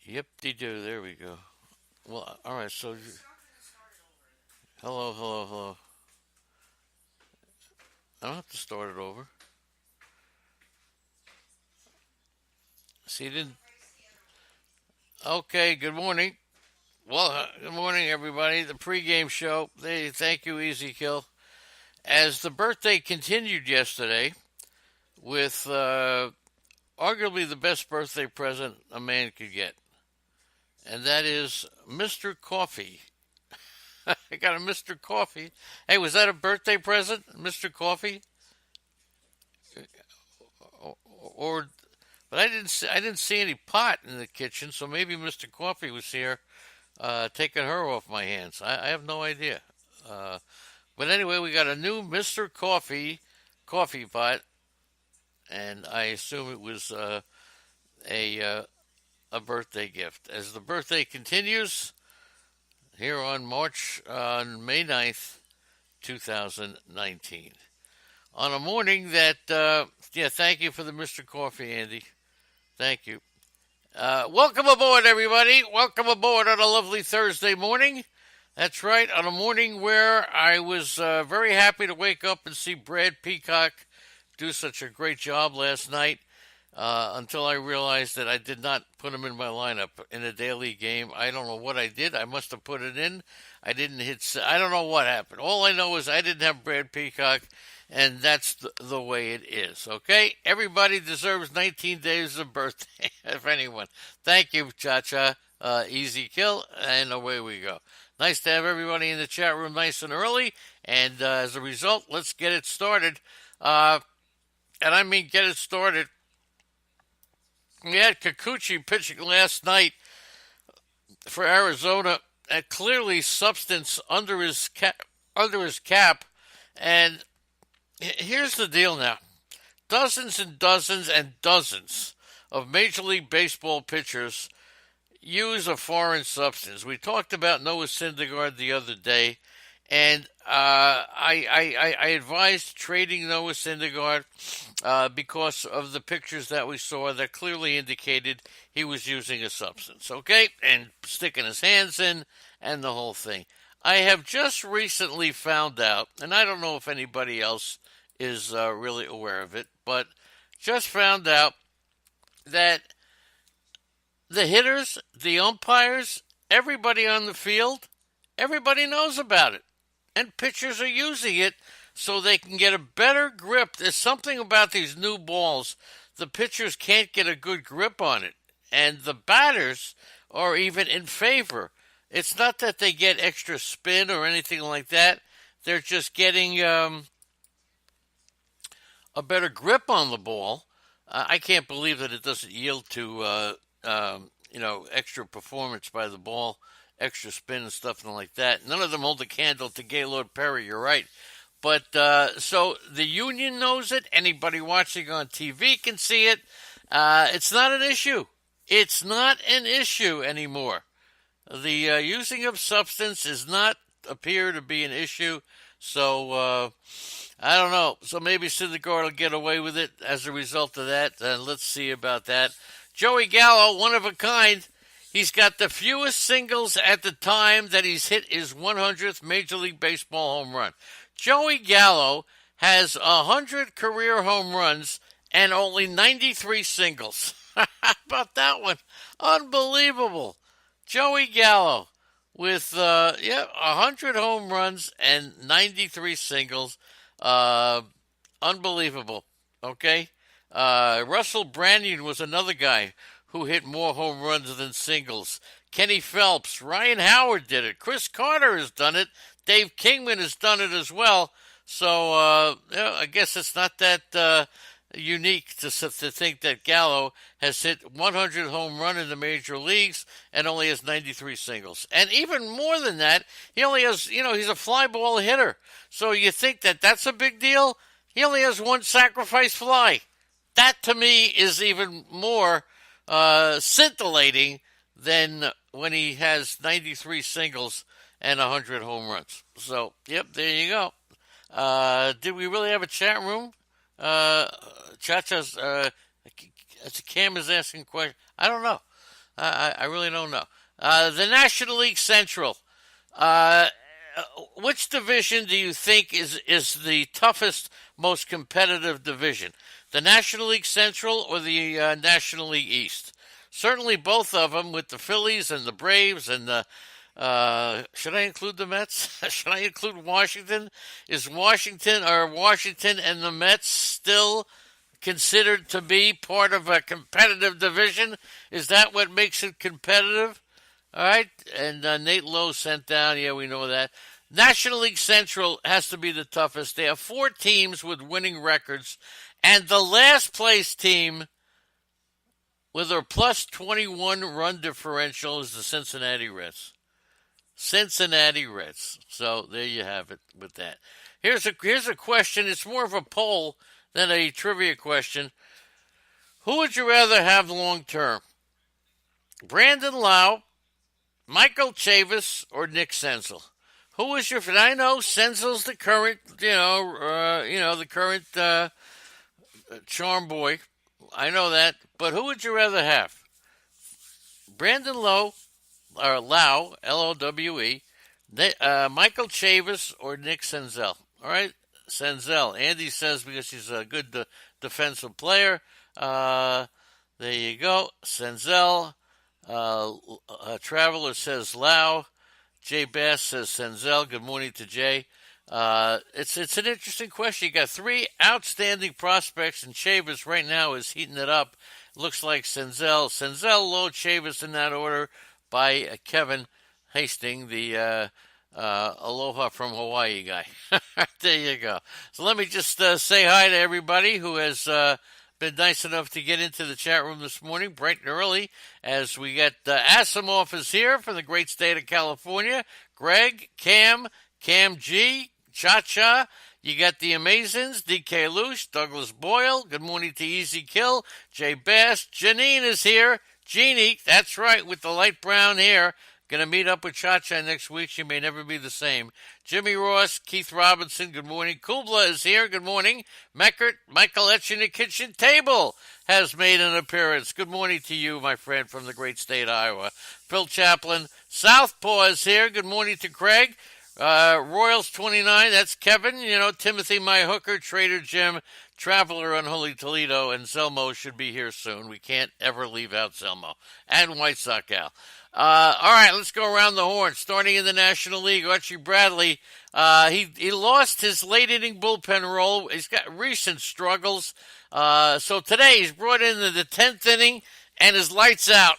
Yep-de-do. There we go. Well, all right. So, hello, hello, hello. I don't have to start it over. See, you didn't. Okay. Good morning. Well, good morning, everybody. The pregame show. Thank you, Easy Kill. As the birthday continued yesterday with arguably the best birthday present a man could get, and that is Mr. Coffee. I got a Mr. Coffee. Hey, was that a birthday present, Mr. Coffee? Or but I didn't see any pot in the kitchen, so maybe Mr. Coffee was here taking her off my hands. I have no idea. Uh, but anyway, we got a new Mr. Coffee pot, and I assume it was a a birthday gift. As the birthday continues here on May 9th, 2019. On a morning that, yeah, thank you for the Mr. Coffee, Andy. Thank you. Welcome aboard, everybody. Welcome aboard on a lovely Thursday morning. That's right, on a morning where I was very happy to wake up and see Brad Peacock do such a great job last night until I realized that I did not put him in my lineup in a daily game. I don't know what I did. I must have put it in. I didn't hit. I don't know what happened. All I know is I didn't have Brad Peacock, and that's the way it is. Okay, everybody deserves 19 days of birthday, if anyone. Thank you, Cha Cha. Easy kill, and away we go. Nice to have everybody in the chat room nice and early, and as a result, let's get it started. Uh, and I mean get it started. We had Kikuchi pitching last night for Arizona, and clearly substance under his cap. And here's the deal now: dozens and dozens and dozens of Major League Baseball pitchers use a foreign substance. We talked about Noah Syndergaard the other day, and I advised trading Noah Syndergaard because of the pictures that we saw that clearly indicated he was using a substance, okay? And sticking his hands in and the whole thing. I have just recently found out, and I don't know if anybody else is really aware of it, but just found out that the hitters, the umpires, everybody on the field, everybody knows about it. And pitchers are using it so they can get a better grip. There's something about these new balls. The pitchers can't get a good grip on it. And the batters are even in favor. It's not that they get extra spin or anything like that. They're just getting a better grip on the ball. I can't believe that it doesn't yield to extra performance by the ball, extra spin and stuff like that. None of them hold a candle to Gaylord Perry. You're right. But so the union knows it. Anybody watching on TV can see it. It's not an issue. It's not an issue anymore. The using of substance does not appear to be an issue. So I don't know. So maybe Syndergaard will get away with it as a result of that. Let's see about that. Joey Gallo, one of a kind. He's got the fewest singles at the time that he's hit his 100th Major League Baseball home run. Joey Gallo has 100 career home runs and only 93 singles. How about that one? Unbelievable. Joey Gallo with 100 home runs and 93 singles. Unbelievable. Okay? Russell Brandon was another guy who hit more home runs than singles. Kenny Phelps, Ryan Howard did it. Chris Carter has done it. Dave Kingman has done it as well. So I guess it's not that unique to think that Gallo has hit 100 home run in the major leagues and only has 93 singles. And even more than that, he only has, he's a fly ball hitter. So you think that that's a big deal? He only has one sacrifice fly. That to me is even more scintillating than when he has 93 singles and 100 home runs. So, yep, there you go. Did we really have a chat room? Chacha's Cam is asking a question. I don't know. I really don't know. The National League Central. Uh, which division do you think is the toughest, most competitive division? The National League Central or the National League East? Certainly both of them with the Phillies and the Braves and the. Should I include the Mets? Should I include Washington? Is Washington and the Mets still considered to be part of a competitive division? Is that what makes it competitive? All right, and Nate Lowe sent down. Yeah, we know that. National League Central has to be the toughest. They have four teams with winning records, and the last place team with a plus 21 run differential is the Cincinnati Reds. Cincinnati Reds. So there you have it with that. Here's a question. It's more of a poll than a trivia question. Who would you rather have long term? Brandon Lau, Michael Chavis, or Nick Senzel? Who is your? I know Senzel's the current, the current charm boy. I know that, but who would you rather have? Brandon Lowe, or Lau, Lowe, Michael Chavis, or Nick Senzel? All right, Senzel. Andy says because he's a good defensive player. There you go, Senzel. Traveler says Lau. Jay Bass says Senzel. Good morning to Jay. It's an interesting question. You got three outstanding prospects, and Chavis right now is heating it up. Looks like Senzel, Lowe, Chavis in that order by Kevin Hastings, the Aloha from Hawaii guy. There you go. So let me just say hi to everybody who has been nice enough to get into the chat room this morning, bright and early, as we got Asimov is here from the great state of California. Greg, Cam G, Cha-Cha. You got the Amazins, DK Luce, Douglas Boyle. Good morning to Easy Kill. Jay Bass. Janine is here. Jeannie, that's right, with the light brown hair. Going to meet up with Cha-Cha next week. She may never be the same. Jimmy Ross, Keith Robinson, good morning. Kubla is here, good morning. Meckert, Michael Etch in the kitchen table has made an appearance. Good morning to you, my friend, from the great state of Iowa. Phil Chaplin, Southpaw is here. Good morning to Craig. Royals 29, that's Kevin. Timothy, my hooker, Trader Jim, Traveler, Unholy Toledo, and Zelmo should be here soon. We can't ever leave out Zelmo. And White Sox Al. All right, let's go around the horn. Starting in the National League, Archie Bradley, he lost his late inning bullpen role. He's got recent struggles. So today he's brought in the 10th inning and his lights out.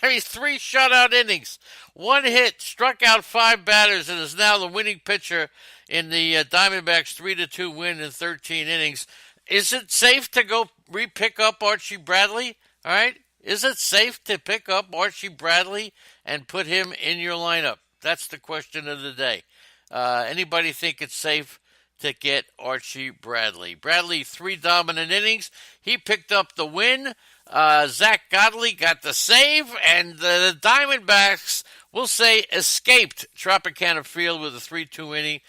He's 3 shutout innings, 1 hit, struck out 5 batters, and is now the winning pitcher in the Diamondbacks' 3-2 win in 13 innings. Is it safe to go re-pick up Archie Bradley? All right. Is it safe to pick up Archie Bradley and put him in your lineup? That's the question of the day. Anybody think it's safe to get Archie Bradley? Bradley, 3 dominant innings. He picked up the win. Zach Godley got the save, and the Diamondbacks, we'll say, escaped Tropicana Field with a 3-2 inning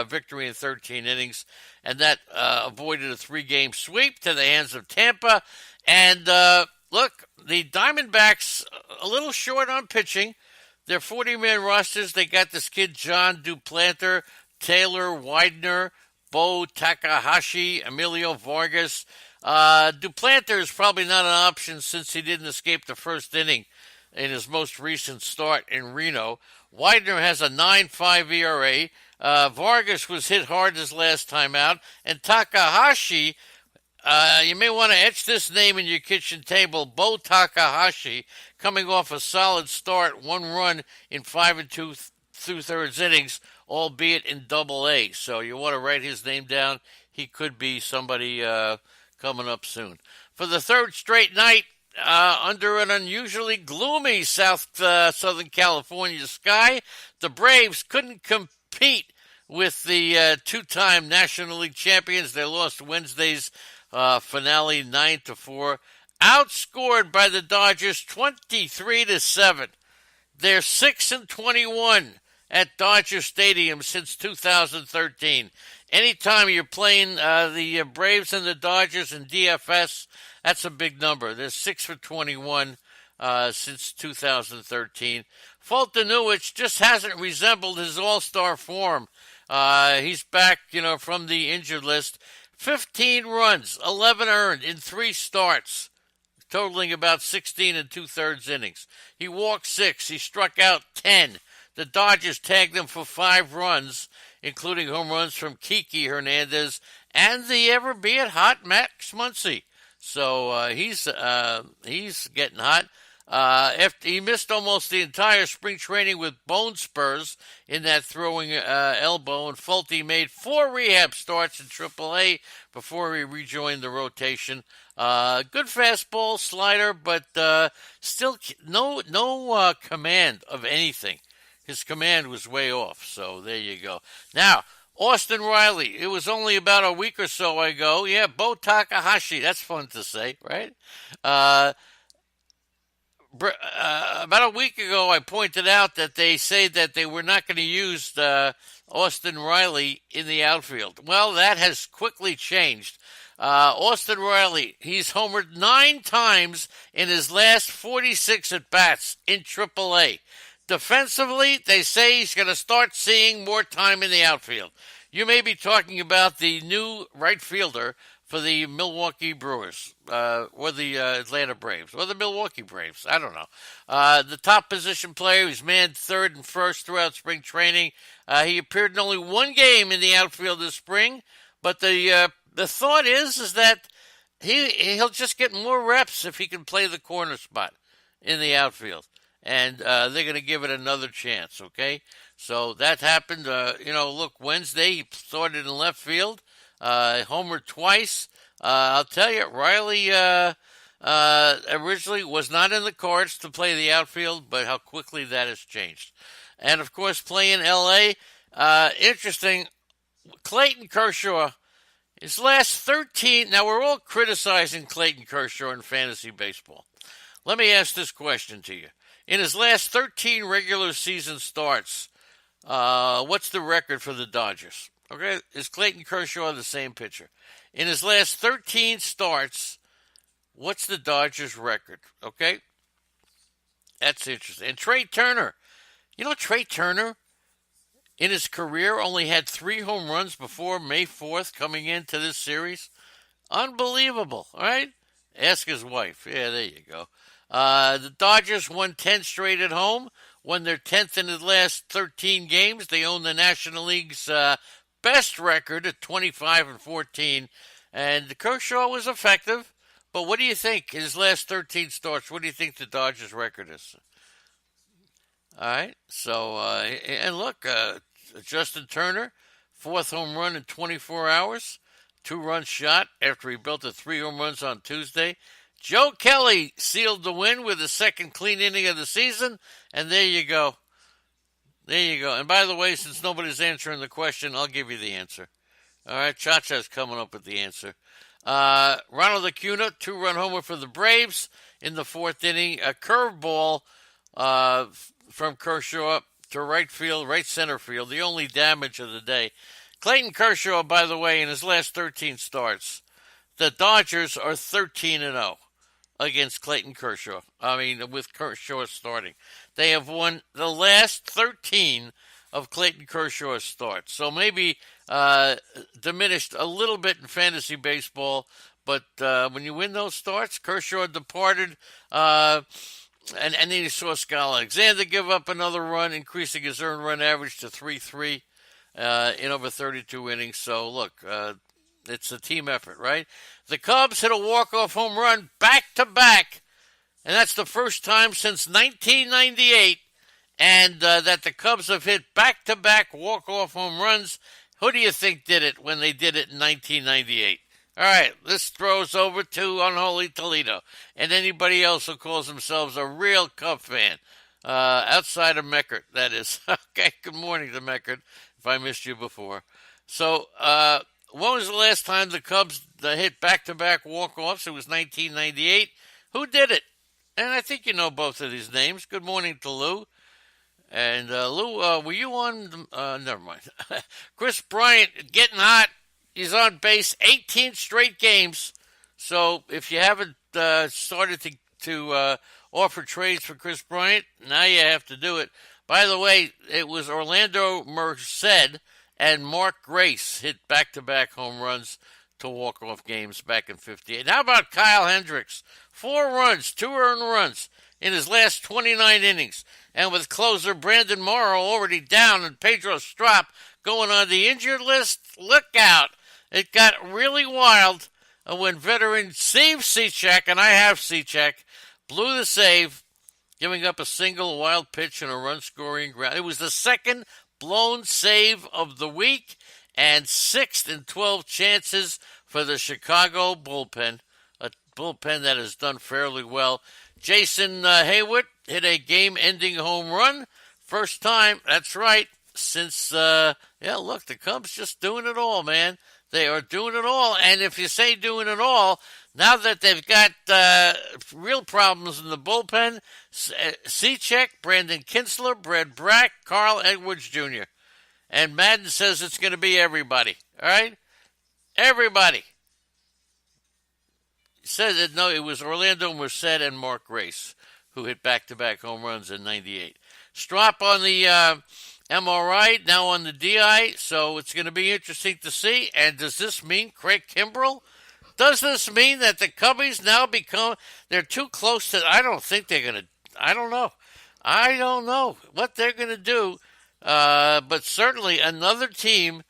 victory in 13 innings, and that avoided a 3-game sweep to the hands of Tampa. And look, the Diamondbacks a little short on pitching. Their 40-man rosters, they got this kid John Duplanter, Taylor Widener, Bo Takahashi, Emilio Vargas. Duplanter is probably not an option since he didn't escape the first inning in his most recent start in Reno. Widener has a 9.5 ERA. Vargas was hit hard his last time out. And Takahashi, you may want to etch this name in your kitchen table. Bo Takahashi, coming off a solid start, 1 run in 5 2/3 innings, albeit in Double-A. So you want to write his name down. He could be somebody coming up soon. For the third straight night, under an unusually gloomy Southern California sky, the Braves couldn't compete with the 2-time National League champions. They lost Wednesday's finale 9-4, outscored by the Dodgers 23-7. They're 6-21 at Dodger Stadium since 2013. Anytime you're playing the Braves and the Dodgers in DFS, that's a big number. They're 6-21. since 2013. Foltynewicz just hasn't resembled his all-star form. He's back, from the injured list. 15 runs, 11 earned in 3 starts, totaling about 16 and two-thirds innings. He walked 6. He struck out 10. The Dodgers tagged him for 5 runs, including home runs from Kiki Hernandez and the ever-be-it-hot Max Muncy. So he's getting hot. After he missed almost the entire spring training with bone spurs in that throwing elbow, and Fulte made 4 rehab starts in AAA before he rejoined the rotation. Good fastball, slider, but still no command of anything. His command was way off, so there you go. Now, Austin Riley, it was only about a week or so ago. Yeah, Bo Takahashi, that's fun to say, right? About a week ago, I pointed out that they say that they were not going to use Austin Riley in the outfield. Well, that has quickly changed. Austin Riley, he's homered 9 times in his last 46 at-bats in AAA. Defensively, they say he's going to start seeing more time in the outfield. You may be talking about the new right fielder for the Milwaukee Brewers, or the Atlanta Braves, or the Milwaukee Braves. I don't know. The top position player, he's manned third and first throughout spring training. He appeared in only 1 game in the outfield this spring, but the thought is that he'll just get more reps if he can play the corner spot in the outfield. And they're going to give it another chance, okay? So that happened, look, Wednesday he started in left field, homered twice. I'll tell you, Riley originally was not in the cards to play the outfield, but how quickly that has changed. And, of course, playing L.A., interesting, Clayton Kershaw, his last 13, now we're all criticizing Clayton Kershaw in fantasy baseball. Let me ask this question to you. In his last 13 regular season starts, what's the record for the Dodgers? Okay, is Clayton Kershaw the same pitcher? In his last 13 starts, what's the Dodgers' record? Okay, that's interesting. And Trey Turner, Trey Turner in his career only had 3 home runs before May 4th coming into this series. Unbelievable, all right? Ask his wife. Yeah, there you go. The Dodgers won 10 straight at home, won their 10th in the last 13 games. They own the National League's best record at 25-14. And Kershaw was effective. But what do you think? His last 13 starts, what do you think the Dodgers' record is? All right. So, and look, Justin Turner, 4th home run in 24 hours, 2-run shot after he built 3 home runs on Tuesday. Joe Kelly sealed the win with his 2nd clean inning of the season, and there you go. There you go. And by the way, since nobody's answering the question, I'll give you the answer. All right, Chacha's coming up with the answer. Ronald Acuna, 2-run homer for the Braves in the 4th inning. A curveball from Kershaw to right field, right center field, the only damage of the day. Clayton Kershaw, by the way, in his last 13 starts, the Dodgers are 13-0 against Clayton Kershaw. With Kershaw starting. They have won the last 13 of Clayton Kershaw's starts. So maybe diminished a little bit in fantasy baseball, but when you win those starts, Kershaw departed, and then you saw Scott Alexander give up another run, increasing his earned run average to 3.3 in over 32 innings. So, look, it's a team effort, right? The Cubs hit a walk-off home run back-to-back, and that's the first time since 1998, and that the Cubs have hit back-to-back walk-off home runs. Who do you think did it when they did it in 1998? All right, this throws over to Unholy Toledo and anybody else who calls themselves a real Cub fan, outside of Meckert, that is. Okay, good morning to Meckert, if I missed you before. So, when was the last time the Cubs hit back-to-back walk-offs? It was 1998. Who did it? And I think you know both of these names. Good morning to Lou. And Lou, were you on? Never mind. Chris Bryant getting hot. He's on base 18 straight games. So if you haven't started to offer trades for Chris Bryant. Now you have to do it. By the way, it was Orlando Merced and Mark Grace hit back-to-back home runs to walk-off games back in '58. How about Kyle Hendricks? 4 runs, 2 earned runs in his last 29 innings. And with closer Brandon Morrow already down and Pedro Strop going on the injured list, look out. It got really wild when veteran Steve Cishek, and I have Cishek, blew the save, giving up a single, wild pitch, and a run-scoring ground. It was the second blown save of the week and 6th in 12 chances for the Chicago bullpen, a bullpen that has done fairly well. Jason Hayward hit a game-ending home run. First time, that's right, since, look, the Cubs just doing it all, man. They are doing it all. And if you say doing it all, now that they've got real problems in the bullpen, Cishek, Brandon Kinsler, Brad Brack, Carl Edwards Jr. And Madden says it's going to be everybody. All right? Everybody. He said that, no, it was Orlando Merced and Mark Grace who hit back-to-back home runs in '98. Strop on the MRI, now on the DI, so it's going to be interesting to see. And does this mean Craig Kimbrell? Does this mean that the Cubbies now they're too close to, I don't think they're going to, I don't know what they're going to do. But certainly another team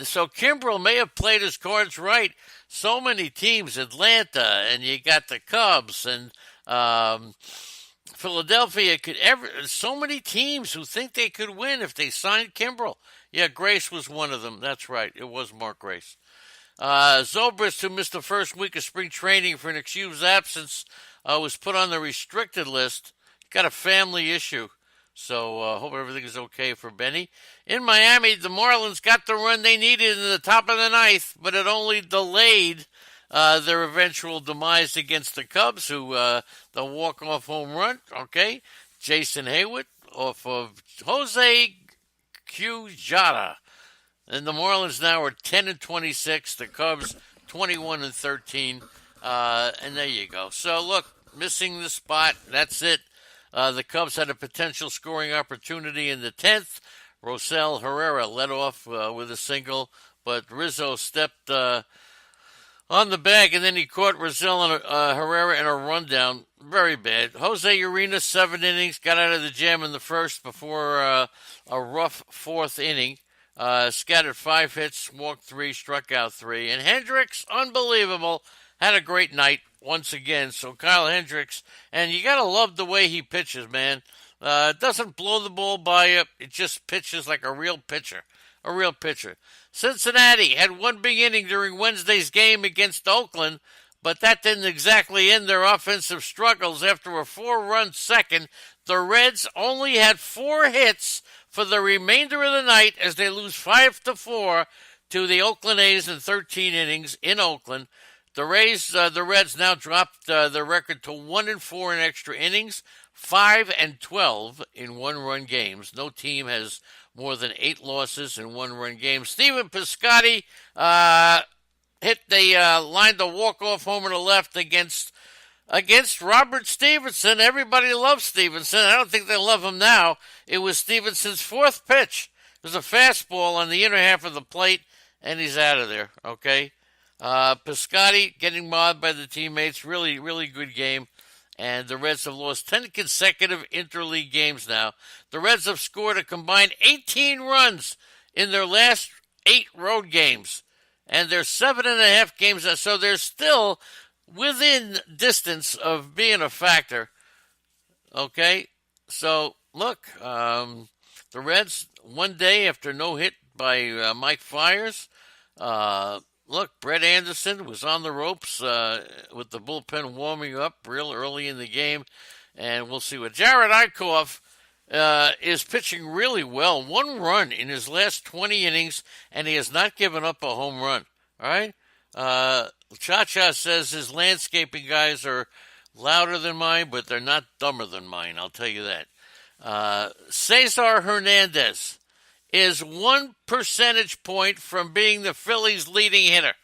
so Kimbrell may have played his cards right. So many teams, Atlanta, and you got the Cubs, and Philadelphia so many teams who think they could win if they signed Kimbrell. Yeah, Grace was one of them. That's right. It was Mark Grace. Zobrist, who missed the first week of spring training for an excused absence, was put on the restricted list. Got a family issue. So hope everything is okay for Benny. In Miami, the Marlins got the run they needed in the top of the ninth, but it only delayed their eventual demise against the Cubs, who the walk-off home run, okay, Jason Hayward off of Jose Quijada. And the Marlins now are 10-26, the Cubs 21-13, and there you go. So, look, missing the spot, that's it. The Cubs had a potential scoring opportunity in the 10th. Rosell Herrera led off with a single, but Rizzo stepped on the bag, and then he caught Rosell and Herrera in a rundown. Very bad. Jose Urena, 7 innings, got out of the jam in the first before a rough 4th inning. Scattered 5 hits, walked 3, struck out 3. And Hendricks, unbelievable, had a great night once again. So Kyle Hendricks, and you got to love the way he pitches, man. Doesn't blow the ball by you. It just pitches like a real pitcher. A real pitcher. Cincinnati had 1 big inning during Wednesday's game against Oakland, but that didn't exactly end their offensive struggles. After a 4-run second, the Reds only had 4 hits for the remainder of the night as they lose 5-4 to the Oakland A's in 13 innings in Oakland. The Reds now dropped their record to 1-4 in extra innings, 5-12 in 1-run games. No team has more than 8 losses in 1-run games. Stephen Piscotty lined a walk-off homer to left against Robert Stevenson. Everybody loves Stevenson. I don't think they love him now. It was Stevenson's 4th pitch. It was a fastball on the inner half of the plate, and he's out of there, okay? Piscotty getting mobbed by the teammates. Really, really good game. And the Reds have lost 10 consecutive interleague games now. The Reds have scored a combined 18 runs in their last 8 road games. And they're 7.5 games. So they're still within distance of being a factor. Okay? So, look, the Reds, one day after no hit by Mike Fiers, look, Brett Anderson was on the ropes with the bullpen warming up real early in the game, and we'll see what Jared Eichhoff is pitching really well. 1 run in his last 20 innings, and he has not given up a home run. All right? Cha-Cha says his landscaping guys are louder than mine, but they're not dumber than mine, I'll tell you that. Cesar Hernandez is 1 percentage point from being the Phillies' leading hitter.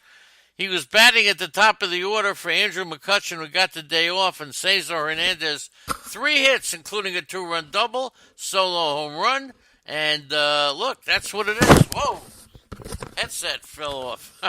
He was batting at the top of the order for Andrew McCutchen, who got the day off, and Cesar Hernandez, 3 hits, including a 2-run double, solo home run. And look, that's what it is. Whoa, headset fell off.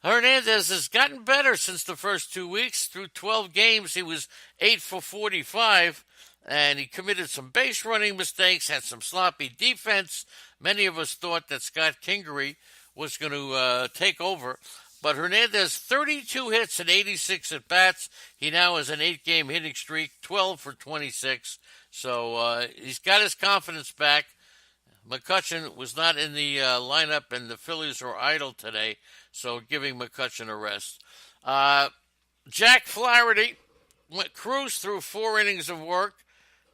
Hernandez has gotten better since the first 2 weeks. Through 12 games, he was 8 for 45, and he committed some base running mistakes, had some sloppy defense. Many of us thought that Scott Kingery was going to take over. But Hernandez, 32 hits and 86 at-bats. He now has an 8-game hitting streak, 12 for 26. So he's got his confidence back. McCutchen was not in the lineup, and the Phillies are idle today, so giving McCutchen a rest. Jack Flaherty cruised through 4 innings of work,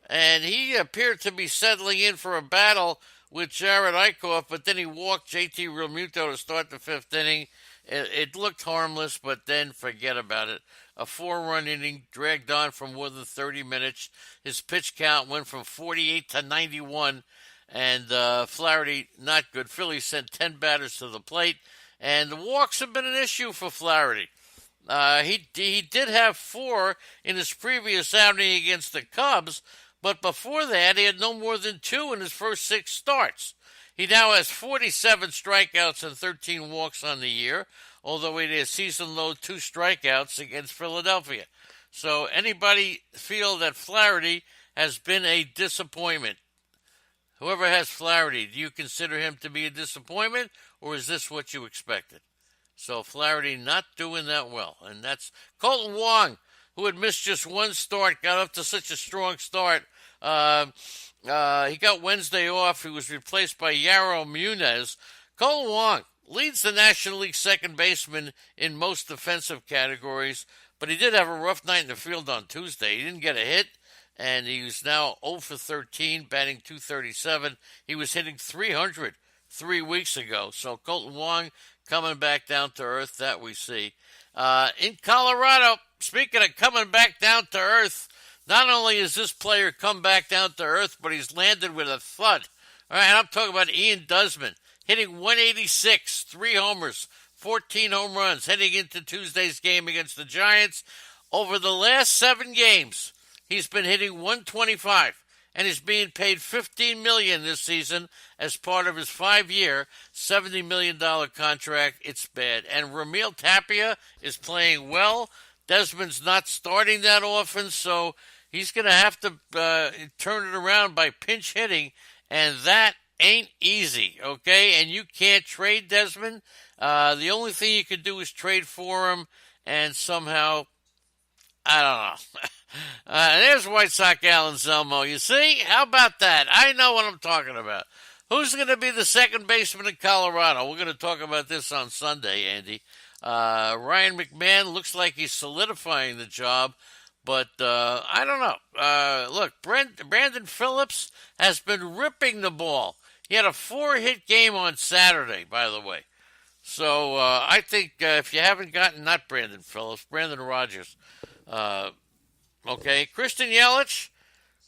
and he appeared to be settling in for a battle with Jared Eichhoff, but then he walked JT Realmuto to start the 5th inning. It looked harmless, but then forget about it. A 4-run inning dragged on for more than 30 minutes. His pitch count went from 48 to 91, and Flaherty, not good. Philly sent 10 batters to the plate, and the walks have been an issue for Flaherty. He did have 4 in his previous outing against the Cubs, but before that, he had no more than 2 in his first 6 starts. He now has 47 strikeouts and 13 walks on the year, although he had a season-low 2 strikeouts against Philadelphia. So anybody feel that Flaherty has been a disappointment? Whoever has Flaherty, do you consider him to be a disappointment, or is this what you expected? So Flaherty not doing that well. And that's Colton Wong, who had missed just 1 start, got up to such a strong start. He got Wednesday off. He was replaced by Yarrow Munez. Colton Wong leads the National League second baseman in most defensive categories, but he did have a rough night in the field on Tuesday. He didn't get a hit, and he's now 0 for 13, batting .237. He was hitting .300 3 weeks ago. So Colton Wong coming back down to earth, that we see. In Colorado, speaking of coming back down to earth, not only has this player come back down to earth, but he's landed with a thud. All right, and I'm talking about Ian Desmond, hitting 186, 3 homers, 14 home runs, heading into Tuesday's game against the Giants. Over the last 7 games, he's been hitting 125, and he's being paid $15 million this season as part of his 5-year, $70 million contract. It's bad. And Ramil Tapia is playing well. Desmond's not starting that often, so he's going to have to turn it around by pinch hitting, and that ain't easy, okay? And you can't trade Desmond. The only thing you can do is trade for him, and somehow, I don't know. There's White Sox Al Anselmo. You see? How about that? I know what I'm talking about. Who's going to be the second baseman in Colorado? We're going to talk about this on Sunday, Andy. Ryan McMahon looks like he's solidifying the job, but I don't know. Look, Brandon Phillips has been ripping the ball. He had a 4-hit game on Saturday, by the way. So I think if you haven't gotten, not Brandon Phillips, Brandon Rogers. Okay, Christian Yelich,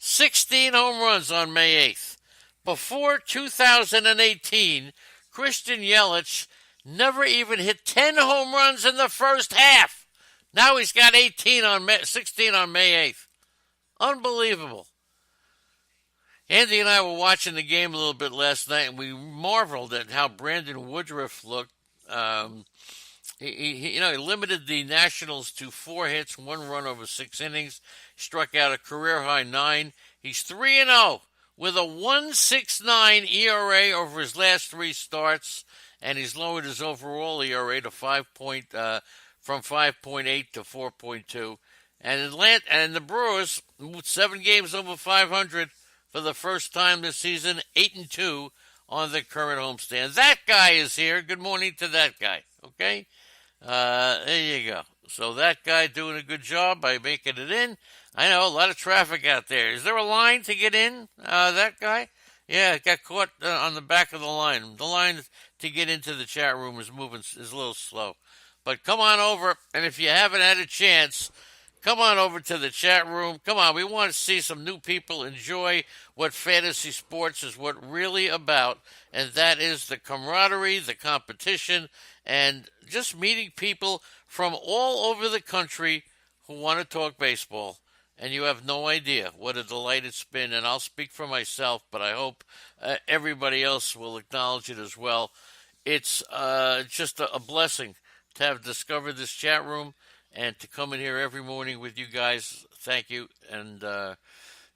16 home runs on May 8th. Before 2018, Christian Yelich never even hit 10 home runs in the first half. Now he's got 16 on May 8th. Unbelievable. Andy and I were watching the game a little bit last night, and we marveled at how Brandon Woodruff looked. He limited the Nationals to 4 hits, 1 run over 6 innings. Struck out a career-high 9. He's 3-0 with a 1.69 ERA over his last 3 starts, and he's lowered his overall ERA to from 5.8 to 4.2. And the Brewers, 7 games over 500 for the first time this season, 8-2 on the current homestand. That guy is here. Good morning to that guy. Okay, there you go. So that guy doing a good job by making it in. I know a lot of traffic out there. Is there a line to get in? That guy? Yeah, it got caught on the back of the line. The line to get into the chat room is a little slow. But come on over, and if you haven't had a chance, come on over to the chat room. Come on, we want to see some new people enjoy what fantasy sports is really about, and that is the camaraderie, the competition, and just meeting people from all over the country who want to talk baseball. And you have no idea what a delight it's been. And I'll speak for myself, but I hope everybody else will acknowledge it as well. It's just a blessing to have discovered this chat room and to come in here every morning with you guys. Thank you. And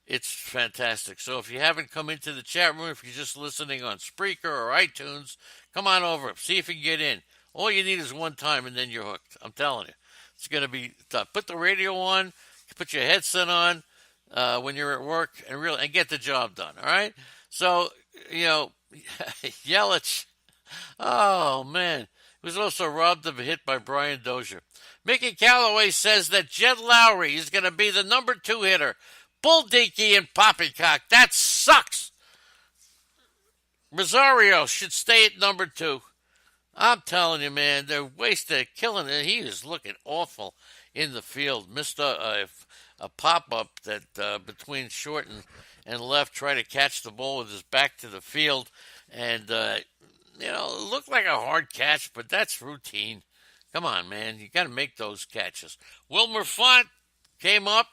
it's fantastic. So if you haven't come into the chat room, if you're just listening on Spreaker or iTunes, come on over. See if you can get in. All you need is one time, and then you're hooked. I'm telling you. It's going to be tough. Put the radio on. Put your headset on when you're at work and get the job done, all right? So, Yelich, oh, man. He was also robbed of a hit by Brian Dozier. Mickey Callaway says that Jed Lowry is going to be the number 2 hitter. Bull Dinky and Poppycock. That sucks. Rosario should stay at number 2. I'm telling you, man, they're wasted, killing it. He is looking awful in the field. Missed a pop-up that between short and left, tried to catch the ball with his back to the field. And, it looked like a hard catch, but that's routine. Come on, man. You got to make those catches. Wilmer Font came up,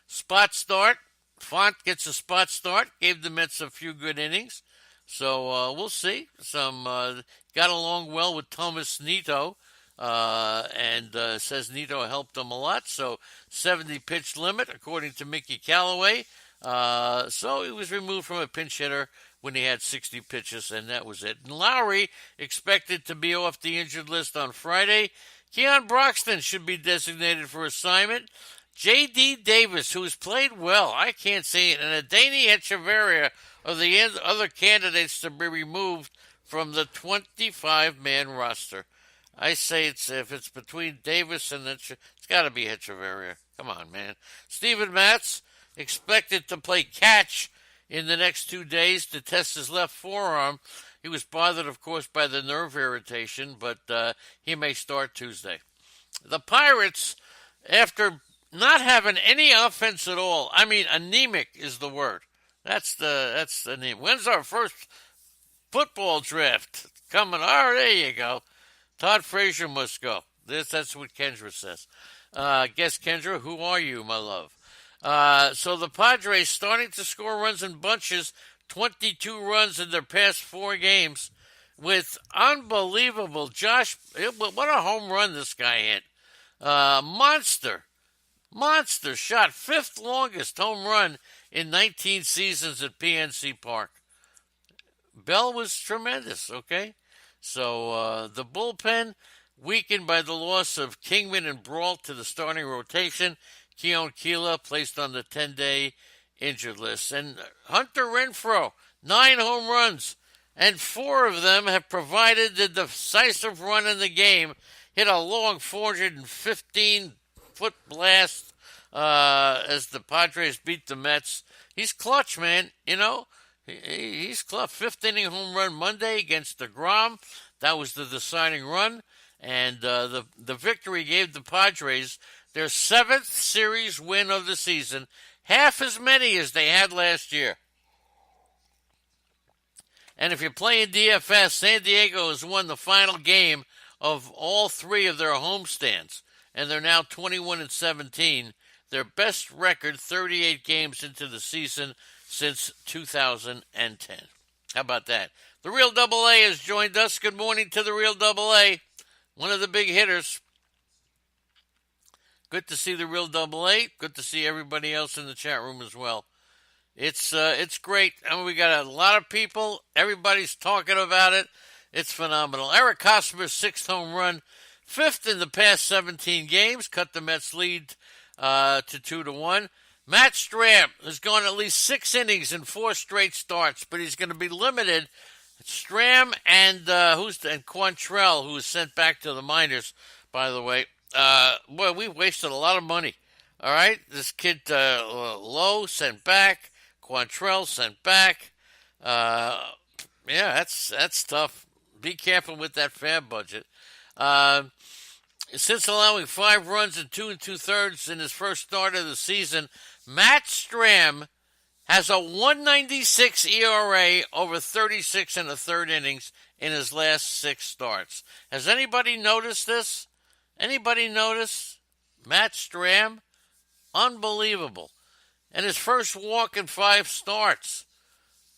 spot start. Font gets a spot start, gave the Mets a few good innings. So we'll see. Got along well with Thomas Nito, and says Nito helped him a lot. So 70 pitch limit, according to Mickey Callaway. So he was removed from a pinch hitter when he had 60 pitches, and that was it. And Lowry expected to be off the injured list on Friday. Keon Broxton should be designated for assignment. J.D. Davis, who has played well, I can't say it, and Adeiny Echeverria are the other candidates to be removed from the 25-man roster. I say if it's between Davis and it's got to be Echeverria. Come on, man. Steven Matz expected to play catch in the next 2 days to test his left forearm. He was bothered, of course, by the nerve irritation, but he may start Tuesday. The Pirates, after not having any offense at all, I mean, anemic is the word. That's the name. When's our first football draft coming? Oh, there you go. Todd Frazier must go. That's what Kendra says. Guess, Kendra, who are you, my love? So the Padres starting to score runs in bunches, 22 runs in their past 4 games with unbelievable Josh. What a home run this guy hit. Monster shot, 5th longest home run in 19 seasons at PNC Park. Bell was tremendous, okay? So the bullpen weakened by the loss of Kingman and Brault to the starting rotation. Keon Keela placed on the 10-day injured list. And Hunter Renfroe, 9 home runs, and 4 of them have provided the decisive run in the game. Hit a long 415-foot blast as the Padres beat the Mets. He's clutch, man. He's clutch. 5th inning home run Monday against DeGrom. That was the deciding run. And the victory gave the Padres their 7th series win of the season, half as many as they had last year. And if you're playing DFS, San Diego has won the final game of all 3 of their homestands, and they're now 21-17, their best record 38 games into the season since 2010. How about that? The Real Double A has joined us. Good morning to the Real Double A, one of the big hitters. Good to see the Real Double A. Good to see everybody else in the chat room as well. It's great. I mean, we got a lot of people. Everybody's talking about it. It's phenomenal. Eric Hosmer's 6th home run, 5th in the past 17 games, cut the Mets' lead to 2-1. Matt Strahm has gone at least 6 innings in 4 straight starts, but he's going to be limited. Strahm and Quantrell, who was sent back to the minors, by the way. Boy, we wasted a lot of money. All right, this kid Lowe sent back, Quantrell sent back. Yeah, that's tough. Be careful with that fab budget. Since allowing 5 runs and 2 2/3 in his first start of the season, Matt Strahm has a 196 ERA over 36 and a third innings in his last 6 starts. Has anybody noticed this? Anybody notice? Matt Stram? Unbelievable. And his first walk in 5 starts.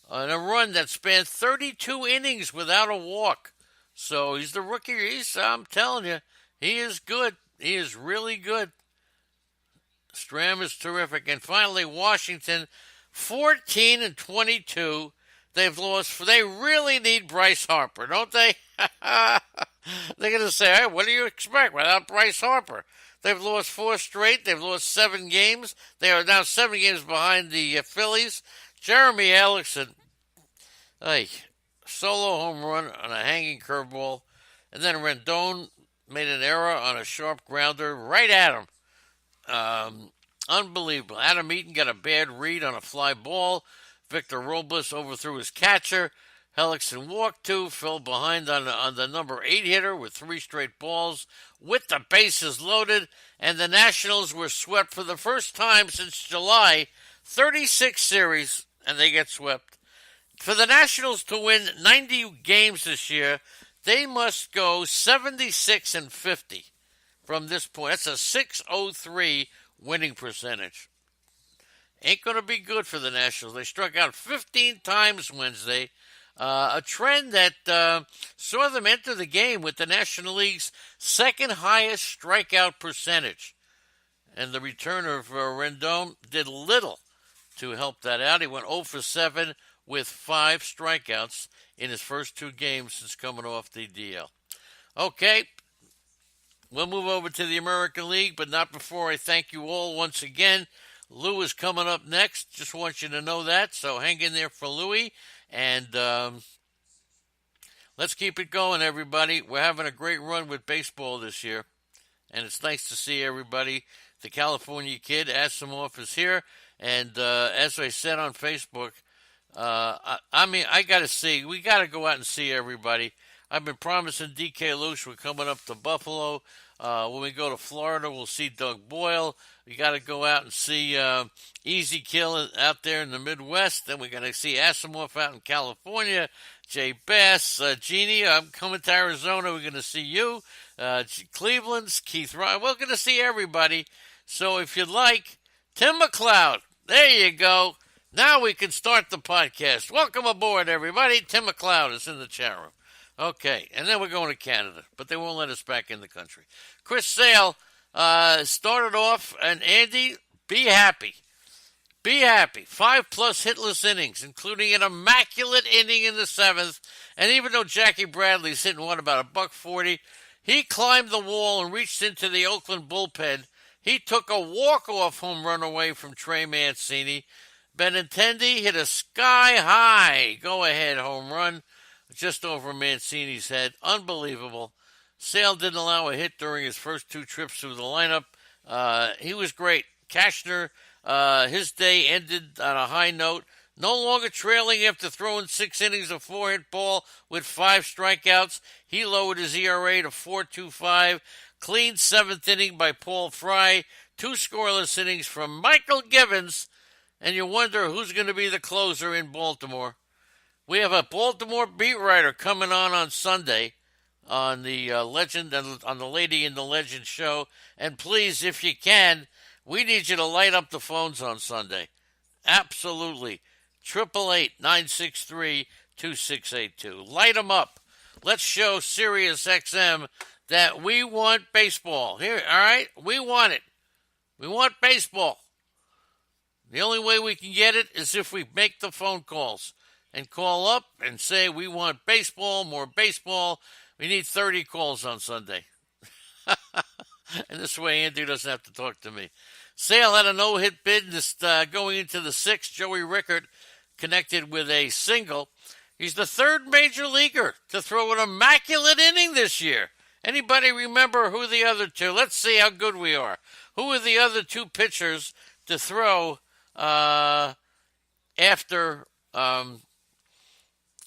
And a run that spanned 32 innings without a walk. So he's the rookie. I'm telling you, he is good. He is really good. Stram is terrific. And finally, Washington, 14 and 22. They've lost. They really need Bryce Harper, don't they? They're going to say, hey, what do you expect without Bryce Harper? They've lost 4 straight. They've lost 7 games. They are now 7 games behind the Phillies. Jeremy Ellickson, hey, solo home run on a hanging curveball. And then Rendon made an error on a sharp grounder right at him. Unbelievable. Adam Eaton got a bad read on a fly ball. Victor Robles overthrew his catcher. Hellickson walked 2, fell behind on the number 8 hitter with 3 straight balls with the bases loaded, and the Nationals were swept for the first time since July. 36 series, and they get swept. For the Nationals to win 90 games this year, they must go 76 and 50 from this point. That's a .603 winning percentage. Ain't going to be good for the Nationals. They struck out 15 times Wednesday, a trend that saw them enter the game with the National League's second highest strikeout percentage. And the return of Rendon did little to help that out. He went 0 for 7 with 5 strikeouts in his first 2 games since coming off the DL. Okay, we'll move over to the American League, but not before I thank you all once again. Lou is coming up next. Just want you to know that, so hang in there for Louie. And let's keep it going, everybody. We're having a great run with baseball this year, and it's nice to see everybody. The California kid, Asimov, is here. And as I said on Facebook, I got to see. We got to go out and see everybody. I've been promising DK Luce we're coming up to Buffalo. When we go to Florida, we'll see Doug Boyle. We got to go out and see Easy Kill out there in the Midwest. Then we're going to see Asimov out in California. Jay Bass, Jeannie, I'm coming to Arizona. We're going to see you. Cleveland's Keith Ryan. We're going to see everybody. So if you'd like, Tim McLeod. There you go. Now we can start the podcast. Welcome aboard, everybody. Tim McLeod is in the chat room. Okay, and then we're going to Canada, but they won't let us back in the country. Chris Sale started off, and Andy, be happy. Be happy. 5+ hitless innings, including an immaculate inning in the 7th. And even though Jackie Bradley's hitting about $140, he climbed the wall and reached into the Oakland bullpen. He took a walk-off home run away from Trey Mancini. Benintendi hit a sky-high go-ahead home run just over Mancini's head. Unbelievable. Sale didn't allow a hit during his first 2 trips through the lineup. He was great. Cashner, his day ended on a high note. No longer trailing after throwing 6 innings of 4-hit ball with 5 strikeouts. He lowered his ERA to 4.25. Clean 7th inning by Paul Fry. 2 scoreless innings from Michael Givens. And you wonder who's going to be the closer in Baltimore. We have a Baltimore beat writer coming on Sunday on the Legend and on the Lady in the Legend show. And please, if you can, we need you to light up the phones on Sunday. Absolutely. 888-963-2682. Light them up. Let's show Sirius XM that we want baseball. Here, all right? We want it. We want baseball. The only way we can get it is if we make the phone calls and call up and say we want baseball, more baseball. We need 30 calls on Sunday. And this way Andrew doesn't have to talk to me. Sale had a no-hit bid going into the 6th. Joey Rickard connected with a single. He's the 3rd major leaguer to throw an immaculate inning this year. Anybody remember who the other 2? Let's see how good we are. Who are the other 2 pitchers to throw after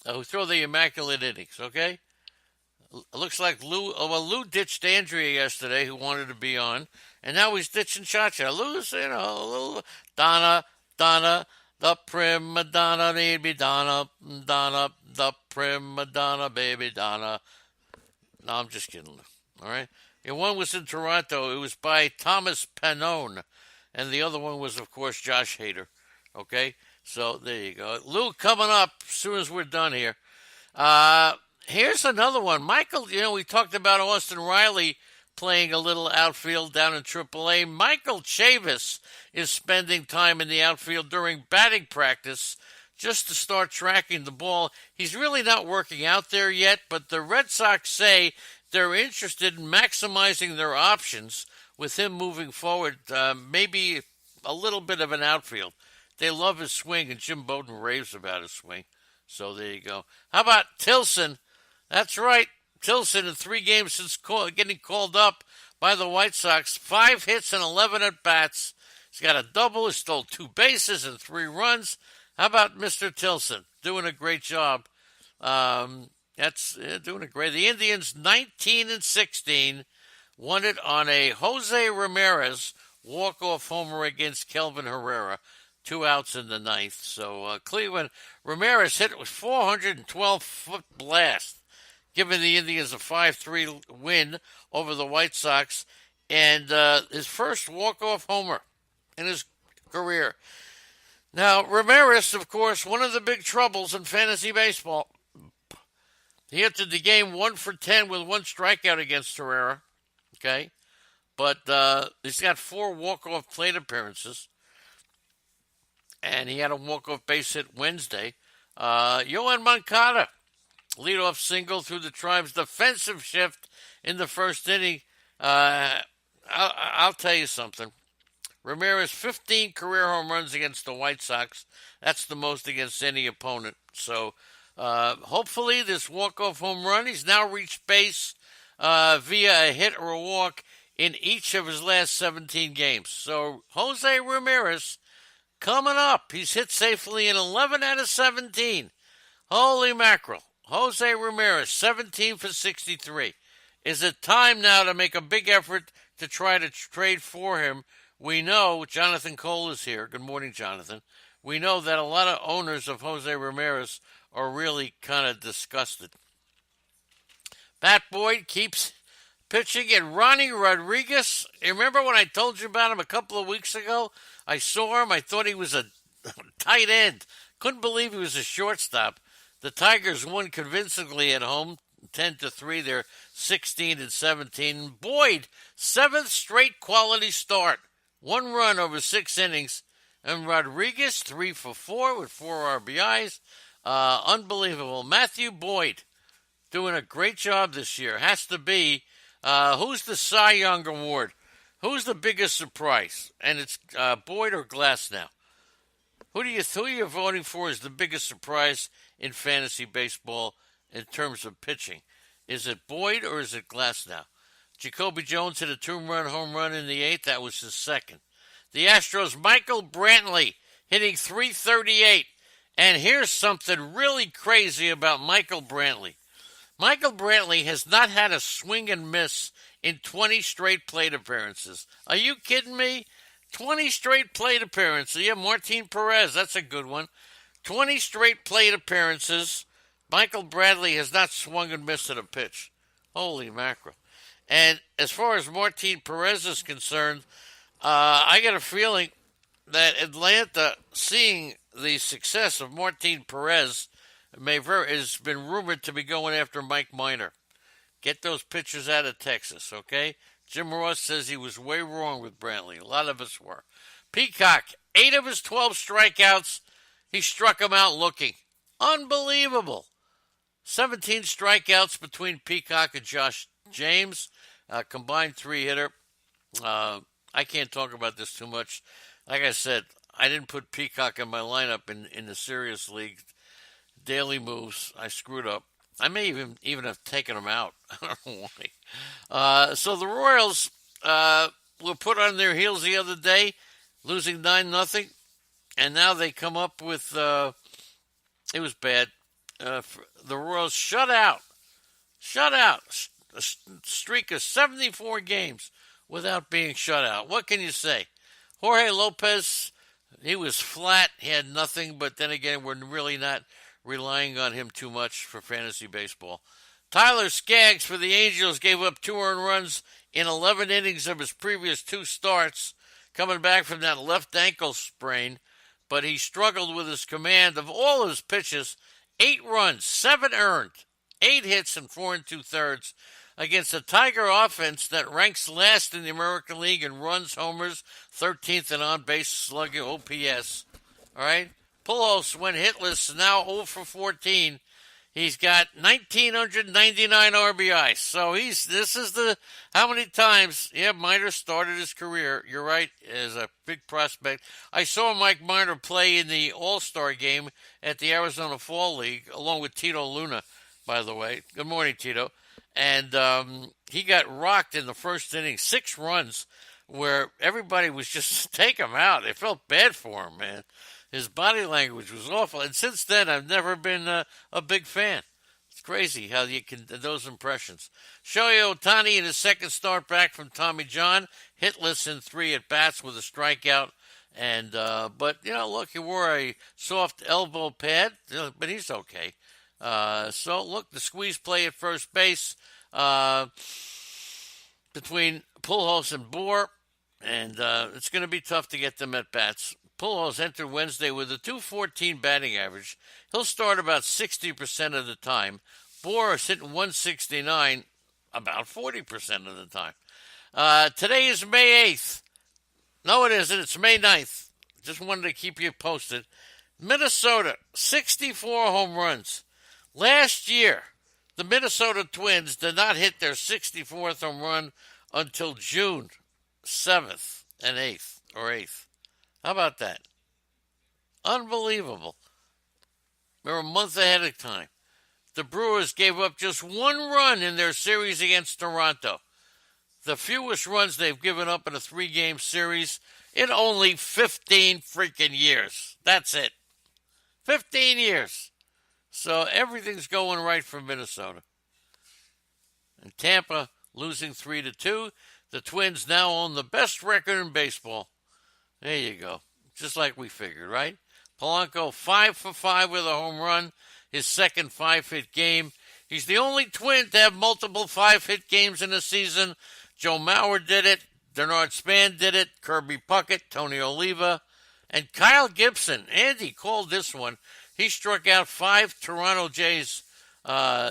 who throw the immaculate innings, okay? It looks like Lou ditched Andrea yesterday, who wanted to be on, and now he's ditching Cha-Cha. Lou's, a little Donna, The prima donna, baby donna, donna, the prima donna, baby donna. No, I'm just kidding. All right. And one was in Toronto. It was by Thomas Pannone. And the other one was, of course, Josh Hader. Okay. So there you go. Lou coming up as soon as we're done here. Uh, Here's another one. Michael, we talked about Austin Riley playing a little outfield down in AAA. Michael Chavis is spending time in the outfield during batting practice just to start tracking the ball. He's really not working out there yet, but the Red Sox say they're interested in maximizing their options with him moving forward, maybe a little bit of an outfield. They love his swing, and Jim Bowden raves about his swing. So there you go. How about Tilson? That's right. Tilson in 3 games since getting called up by the White Sox. 5 hits and 11 at-bats. He's got a double. He stole 2 bases and 3 runs. How about Mr. Tilson? Doing a great job. Doing a great. The Indians 19-16 won it on a Jose Ramirez walk-off homer against Kelvin Herrera. 2 outs in the ninth. So Cleveland, Ramirez hit with 412-foot blast, giving the Indians a 5-3 win over the White Sox, and his first walk-off homer in his career. Now, Ramirez, of course, one of the big troubles in fantasy baseball. He entered the game 1 for 10 with 1 strikeout against Herrera, okay? But he's got 4 walk-off plate appearances, and he had a walk-off base hit Wednesday. Yohan Moncada, leadoff single through the Tribe's defensive shift in the first inning. I'll tell you something. Ramirez, 15 career home runs against the White Sox. That's the most against any opponent. So hopefully this walk-off home run, he's now reached base via a hit or a walk in each of his last 17 games. So Jose Ramirez coming up. He's hit safely in 11 out of 17. Holy mackerel. Jose Ramirez, 17 for 63. Is it time now to make a big effort to try to trade for him? We know Jonathan Cole is here. Good morning, Jonathan. We know that a lot of owners of Jose Ramirez are really kind of disgusted. Pat Boyd keeps pitching, and Ronnie Rodriguez. You remember when I told you about him a couple of weeks ago? I saw him. I thought he was a tight end. Couldn't believe he was a shortstop. The Tigers won convincingly at home, 10-3. They're 16-17. Boyd, 7th straight quality start. 1 run over 6 innings. And Rodriguez, 3 for 4 with 4 RBIs. Unbelievable. Matthew Boyd doing a great job this year. Has to be. Who's the Cy Young Award? Who's the biggest surprise? And it's Boyd or Glasnow? Who are you voting for as the biggest surprise in fantasy baseball in terms of pitching? Is it Boyd or is it Glasnow? Jacoby Jones hit a 2-run home run in the 8th. That was his second. The Astros' Michael Brantley hitting .338. And here's something really crazy about Michael Brantley. Michael Brantley has not had a swing and miss in 20 straight plate appearances. Are you kidding me? 20 straight plate appearances. Yeah, Martin Perez, that's a good one. 20 straight plate appearances. Michael Brantley has not swung and missed at a pitch. Holy mackerel. And as far as Martin Perez is concerned, I get a feeling that Atlanta, seeing the success of Martin Perez, has been rumored to be going after Mike Minor. Get those pitchers out of Texas, okay? Jim Ross says he was way wrong with Brantley. A lot of us were. Peacock, 8 of his 12 strikeouts, he struck them out looking. Unbelievable. 17 strikeouts between Peacock and Josh James, combined 3-hitter. I can't talk about this too much. Like I said, I didn't put Peacock in my lineup in the Serious League. Daily moves, I screwed up. I may even have taken him out. I don't know why. So the Royals were put on their heels the other day, losing 9-0, and now they come up with, it was bad. The Royals shut out a streak of 74 games without being shut out. What can you say? Jorge Lopez He was flat. He had nothing, but then again, we're really not relying on him too much for fantasy baseball. Tyler Skaggs for the Angels gave up 2 earned runs in 11 innings of his previous 2 starts, coming back from that left ankle sprain, but he struggled with his command of all of his pitches. 8 runs, 7 earned, 8 hits, and 4 2/3 against a Tiger offense that ranks last in the American League in runs, homers, 13th in on-base slugging, OPS. All right, Pujols went hitless, now 0 for 14. He's got 1,999 RBIs. So this is the how many times Minor started his career. You're right, as a big prospect. I saw Mike Minor play in the All-Star game at the Arizona Fall League along with Tito Luna, by the way. Good morning, Tito. And he got rocked in the first inning, 6 runs, where everybody was just take him out. They felt bad for him, man. His body language was awful. And since then, I've never been a big fan. It's crazy how you can those impressions. Shohei Ohtani in his second start back from Tommy John, hitless in 3 at-bats with a strikeout. And but, look, he wore a soft elbow pad, but he's okay. So, look, the squeeze play at first base between Pujols and Bohr, and it's going to be tough to get them at bats. Pujols entered Wednesday with a .214 batting average. He'll start about 60% of the time. Bohr is hitting .169 about 40% of the time. Today is May 8th. No, it isn't. It's May 9th. Just wanted to keep you posted. Minnesota, 64 home runs. Last year, the Minnesota Twins did not hit their 64th home run until June 7th and 8th, or 8th. How about that? Unbelievable. They're a month ahead of time. The Brewers gave up just 1 run in their series against Toronto. The fewest runs they've given up in a 3-game series in only 15 freaking years. That's it. 15 years. So everything's going right for Minnesota. And Tampa losing 3-2. The Twins now own the best record in baseball. There you go. Just like we figured, right? Polanco 5 for 5 with a home run. His second 5-hit game. He's the only Twin to have multiple 5-hit games in a season. Joe Mauer did it. Bernard Span did it. Kirby Puckett, Tony Oliva, and Kyle Gibson. Andy called this one. He struck out 5 Toronto Jays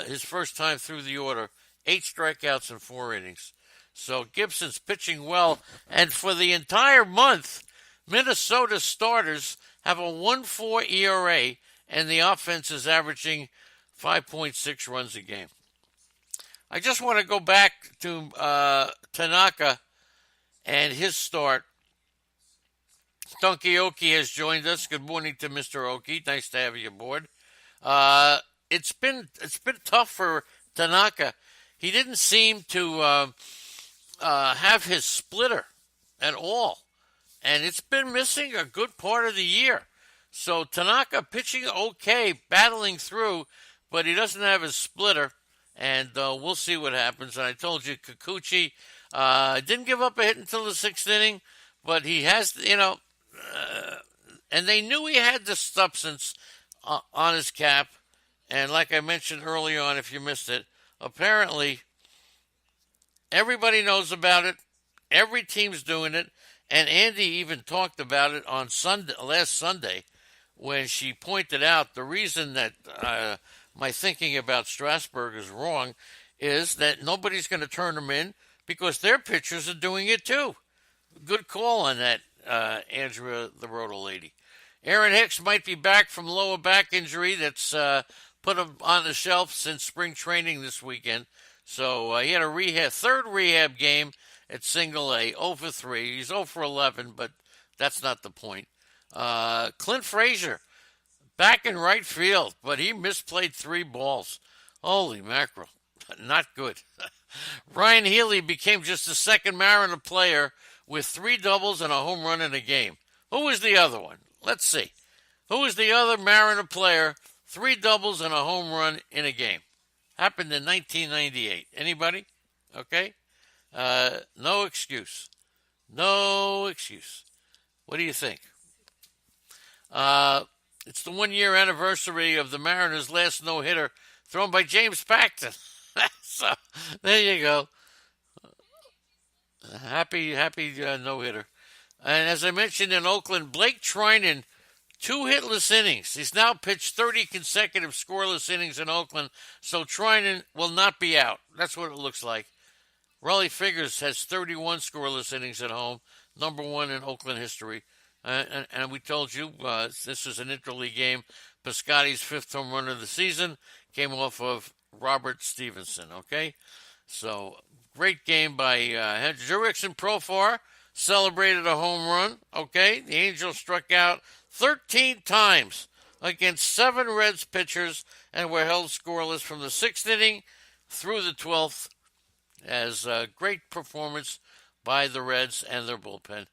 his first time through the order. 8 strikeouts in 4 innings. So Gibson's pitching well. And for the entire month, Minnesota starters have a 1.4 ERA, and the offense is averaging 5.6 runs a game. I just want to go back to Tanaka and his start. Donkey Oki has joined us. Good morning to Mr. Oki. Nice to have you aboard. It's been tough for Tanaka. He didn't seem to have his splitter at all, and it's been missing a good part of the year. So Tanaka pitching okay, battling through, but he doesn't have his splitter, and we'll see what happens. And I told you, Kikuchi didn't give up a hit until the 6th inning, but he has, and they knew he had the substance on his cap. And like I mentioned early on, if you missed it, apparently everybody knows about it. Every team's doing it. And Andy even talked about it on last Sunday, when she pointed out the reason that my thinking about Strasburg is wrong is that nobody's going to turn them in because their pitchers are doing it too. Good call on that, Andrea, the Roto lady. Aaron Hicks might be back from lower back injury that's put him on the shelf since spring training this weekend. So he had a third rehab game at single A, 0 for 3. He's 0 for 11, but that's not the point. Clint Frazier, back in right field, but he misplayed 3 balls. Holy mackerel. Not good. Ryan Healy became just the second Mariner player with 3 doubles and a home run in a game. Who was the other one? Let's see. Who was the other Mariner player, 3 doubles and a home run in a game? Happened in 1998. Anybody? Okay. No excuse. No excuse. What do you think? Uh, it's the 1 year anniversary of the Mariners' last no hitter thrown by James Paxton. So there you go. Happy no hitter. And as I mentioned in Oakland, Blake Trinan, two hitless innings. He's now pitched 30 consecutive scoreless innings in Oakland, so Trinan will not be out. That's what it looks like. Raleigh Figures has 31 scoreless innings at home, number one in Oakland history. And we told you this is an interleague game. Piscotty's fifth home run of the season came off of Robert Stevenson. Okay, so great game by Jurickson Profar. Celebrated a home run. Okay, the Angels struck out 13 times against 7 Reds pitchers and were held scoreless from the 6th inning through the 12th, as a great performance by the Reds and their bullpen.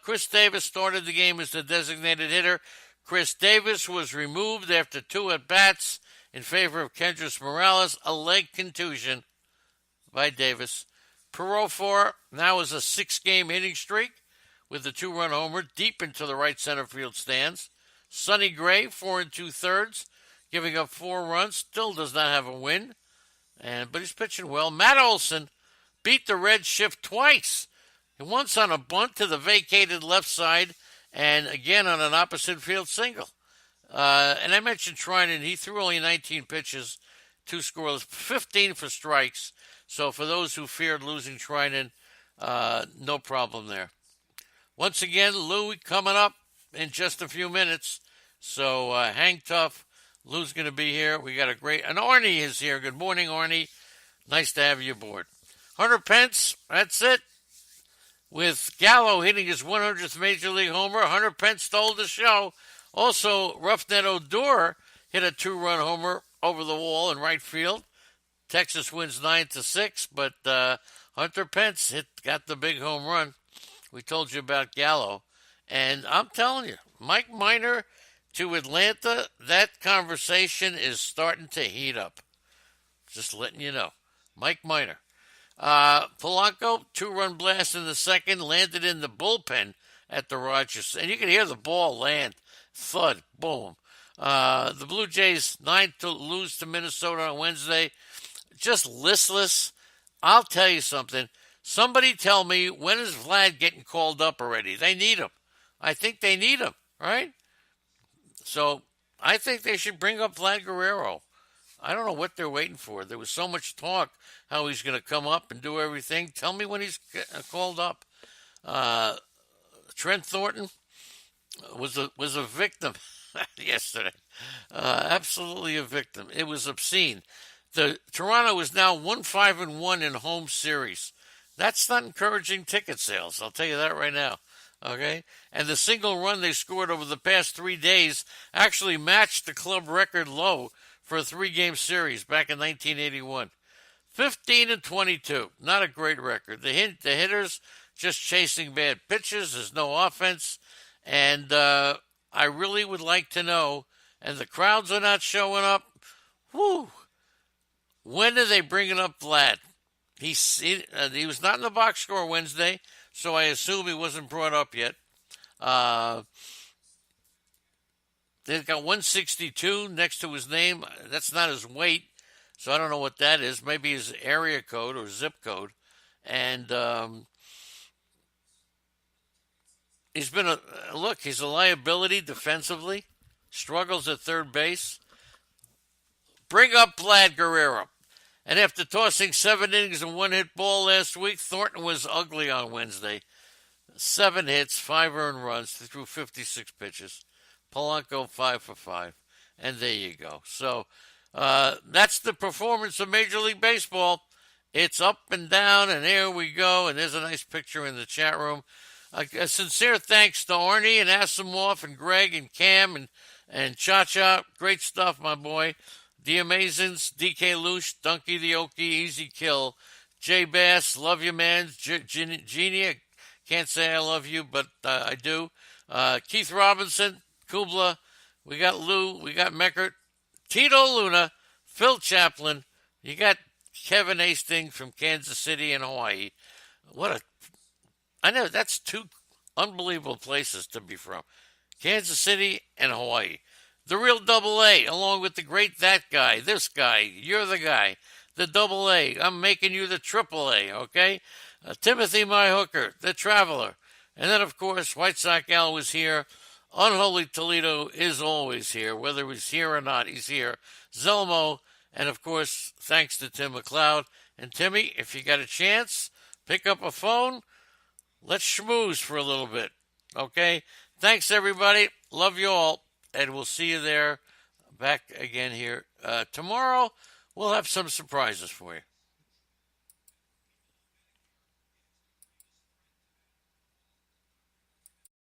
Chris Davis started the game as the designated hitter. Chris Davis was removed after 2 at-bats in favor of Kendrys Morales, a leg contusion by Davis. Profar now is a 6-game hitting streak with a 2-run homer deep into the right center field stands. Sonny Gray, 4 2/3, giving up 4 runs, still does not have a win, but he's pitching well. Matt Olson beat the Red shift twice. Once on a bunt to the vacated left side, and again on an opposite field single. And I mentioned Trinan. He threw only 19 pitches, 2 scoreless, 15 for strikes. So for those who feared losing Trinan, no problem there. Once again, Lou coming up in just a few minutes. So hang tough. Lou's going to be here. We got a great... And Arnie is here. Good morning, Arnie. Nice to have you aboard. Hunter Pence, that's it. With Gallo hitting his 100th Major League homer, Hunter Pence stole the show. Also, Roughneck Odor hit a 2-run homer over the wall in right field. Texas wins 9-6, but Hunter Pence got the big home run. We told you about Gallo. And I'm telling you, Mike Minor to Atlanta, that conversation is starting to heat up. Just letting you know. Mike Minor. Polanco, 2-run blast in the second, landed in the bullpen at the Rogers. And you can hear the ball land. Thud, boom. The Blue Jays, 9 to lose to Minnesota on Wednesday. Just listless. I'll tell you something. Somebody tell me, when is Vlad getting called up already? They need him. I think they need him, right? So I think they should bring up Vlad Guerrero. I don't know what they're waiting for. There was so much talk how he's going to come up and do everything. Tell me when he's called up. Trent Thornton was a victim yesterday. Absolutely a victim. It was obscene. The Toronto is now 1-5-1 in home series. That's not encouraging ticket sales. I'll tell you that right now. Okay? And the single run they scored over the past 3 days actually matched the club record low for a 3-game series back in 1981. 15-22. Not a great record. The hitters just chasing bad pitches. There's no offense. And I really would like to know, and the crowds are not showing up. Whew. When are they bringing up Vlad? He was not in the box score Wednesday, so I assume he wasn't brought up yet. They've got 162 next to his name. That's not his weight, so I don't know what that is. Maybe his area code or zip code. And he's a liability defensively. Struggles at third base. Bring up Vlad Guerrero. And after tossing 7 innings and 1 hit ball last week, Thornton was ugly on Wednesday. 7 hits, 5 earned runs through 56 pitches. Polanco 5 for 5. And there you go. So that's the performance of Major League Baseball. It's up and down, and here we go. And there's a nice picture in the chat room. A sincere thanks to Arnie and Asimov and Greg and Cam and Cha-Cha. Great stuff, my boy. The Amazins, DK Lush, Dunky the Okie, Easy Kill. Jay Bass, love you, man. Jeannie, I can't say I love you, but I do. Keith Robinson, Kubla. We got Lou. We got Meckert. Tito Luna, Phil Chaplin. You got Kevin Hastings from Kansas City and Hawaii. I know that's 2 unbelievable places to be from. Kansas City, and Hawaii. The real double A, along with the great that guy, this guy, you're the guy, the double A. I'm making you the triple A, okay? Timothy My Hooker, the traveler. And then, of course, White Sox Al was here. Unholy Toledo is always here, whether he's here or not, he's here. Zelmo, and of course, thanks to Tim McLeod. And Timmy, if you got a chance, pick up a phone. Let's schmooze for a little bit, okay? Thanks, everybody. Love you all, and we'll see you there back again here tomorrow. We'll have some surprises for you.